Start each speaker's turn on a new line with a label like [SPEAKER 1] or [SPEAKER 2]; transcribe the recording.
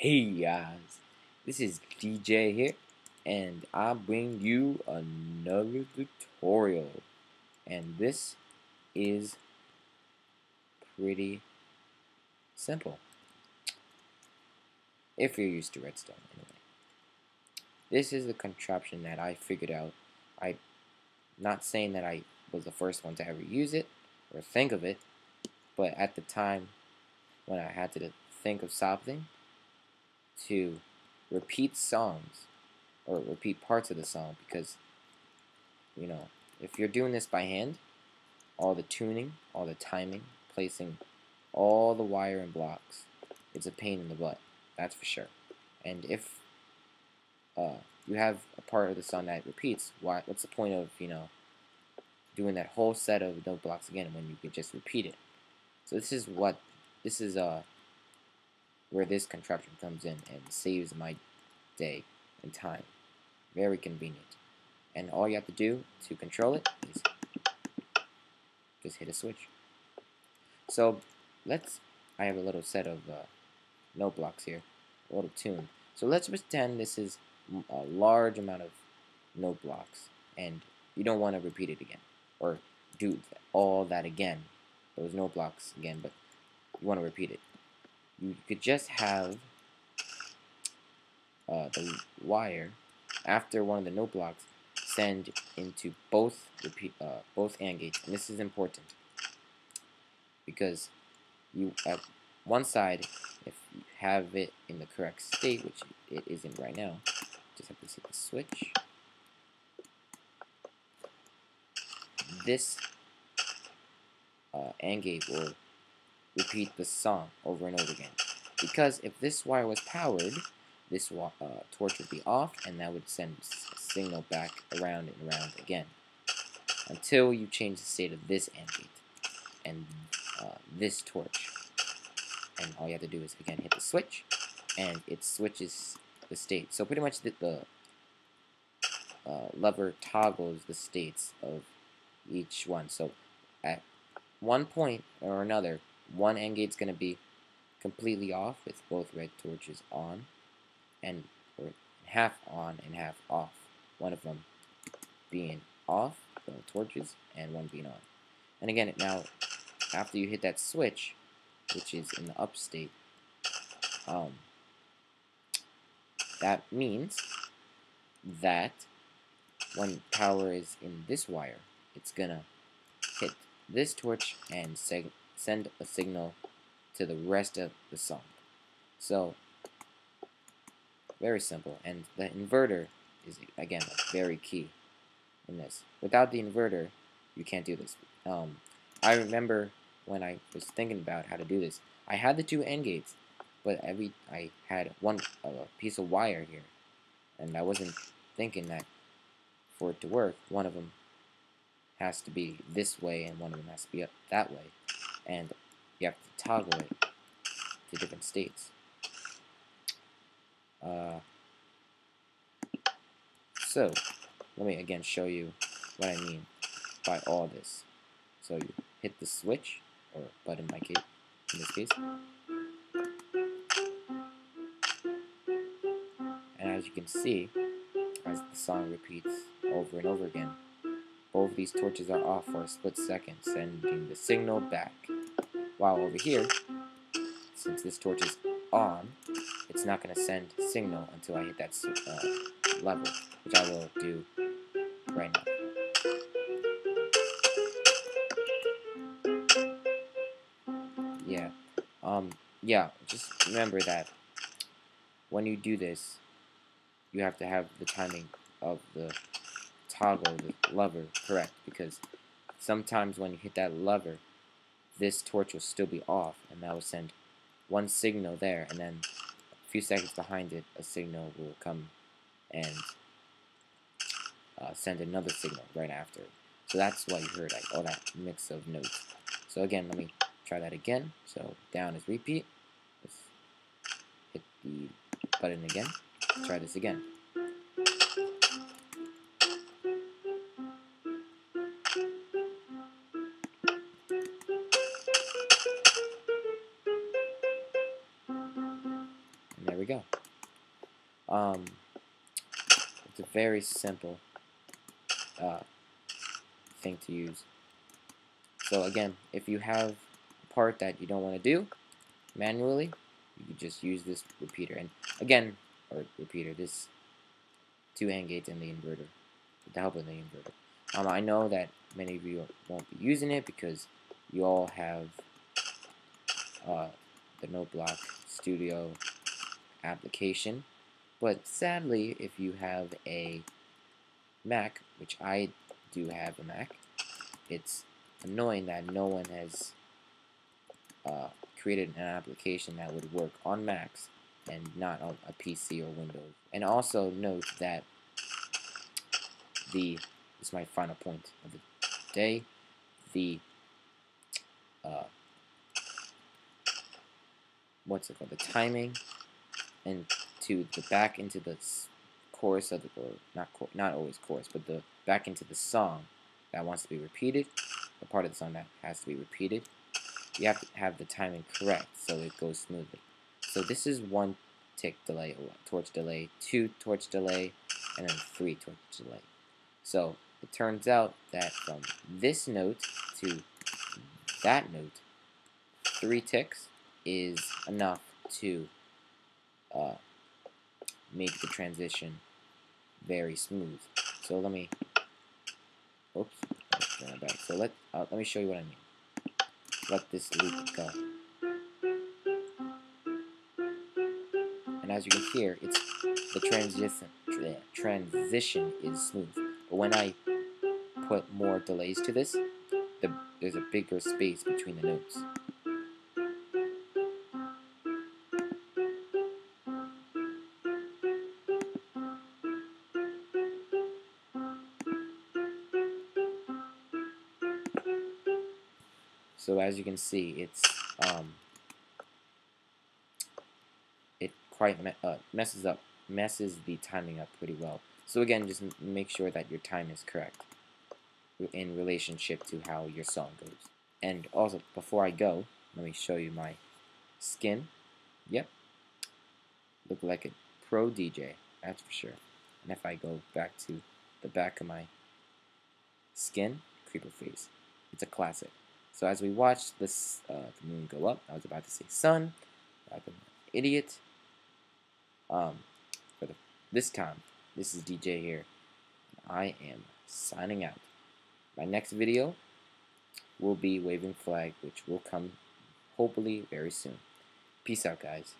[SPEAKER 1] Hey guys, this is DJ here, and I bring you another tutorial. And this is pretty simple if you're used to redstone anyway. This is the contraption that I figured out. I'm not saying that I was the first one to ever use it or think of it, but at the time when I had to think of something to repeat songs or repeat parts of the song, because if you're doing this by hand, all the tuning, all the timing, placing all the wire and blocks, it's a pain in the butt, that's for sure. And if you have a part of the song that repeats, what's the point of doing that whole set of note blocks again when you could just repeat it? So this is where this contraption comes in and saves my day and time. Very convenient. And all you have to do to control it is just hit a switch. So I have a little set of note blocks here, a little tune. So let's pretend this is a large amount of note blocks, and you don't want to repeat it again, or do all that again, those note blocks again, but you want to repeat it. You could just have the wire after one of the note blocks send into both AND gates, and this is important because you at one side, if you have it in the correct state, which it isn't right now, just have to hit the switch. This AND gate will repeat the song over and over again, because if this wire was powered, this torch would be off, and that would send a signal back around and around again until you change the state of this AND gate and this torch. And all you have to do is again hit the switch, and it switches the state. So pretty much the lever toggles the states of each one. So at one point or another, one AND gate's going to be completely off with both red torches on, or half on and half off. One of them being off, the torches, and one being on. And again, now after you hit that switch, which is in the up state, that means that when power is in this wire, it's gonna hit this torch and send a signal to the rest of the song. So very simple, and the inverter is again very key in this. Without the inverter, you can't do this. I remember when I was thinking about how to do this, I had the two AND gates, but I had one piece of wire here, and I wasn't thinking that for it to work, one of them has to be this way and one of them has to be up that way, and you have to toggle it to different states. So let me again show you what I mean by all this. So you hit the switch, or button in this case, and as you can see, as the song repeats over and over again, both of these torches are off for a split second, sending the signal back. While over here, since this torch is on, it's not going to send signal until I hit that level, which I will do right now. Yeah, just remember that when you do this, you have to have the timing of the toggle, the lever, correct, because sometimes when you hit that lever, this torch will still be off, and that will send one signal there, and then a few seconds behind it, a signal will come and send another signal right after. So that's why you heard all that mix of notes. So again, let me try that again. So down is repeat. Let's hit the button again. Try this again. And there we go. It's a very simple thing to use. So again, if you have a part that you don't want to do manually, you can just use this repeater. And again, this 2 AND gates and the inverter, with the help of the inverter. I know that many of you won't be using it because you all have the NoteBlock Studio application, but sadly, if you have a Mac, which I do have a Mac, it's annoying that no one has created an application that would work on Macs and not on a PC or Windows. And also note that this is my final point of the day. The the timing and to the back into the chorus of the, or not always chorus, but the back into the song that wants to be repeated, the part of the song that has to be repeated. You have to have the timing correct so it goes smoothly. So this is 1 tick delay, or torch delay, 2 torch delay, and then 3 torch delay. So it turns out that from this note to that note, 3 ticks is enough to make the transition very smooth. So let me, oops, turn it back. So let me show you what I mean. Let this loop go. And as you can hear, the transition is smooth. But when I put more delays to this, there's a bigger space between the notes. So as you can see, it quite messes the timing up pretty well. So again, just make sure that your time is correct in relationship to how your song goes. And also, before I go, let me show you my skin. Yep, look like a pro DJ, that's for sure. And if I go back to the back of my skin, creeper face, it's a classic. So as we watch this the moon go up, I was about to say sun, like an idiot. This time, this is DJ here. I am signing out. My next video will be Waving Flag, which will come hopefully very soon. Peace out, guys.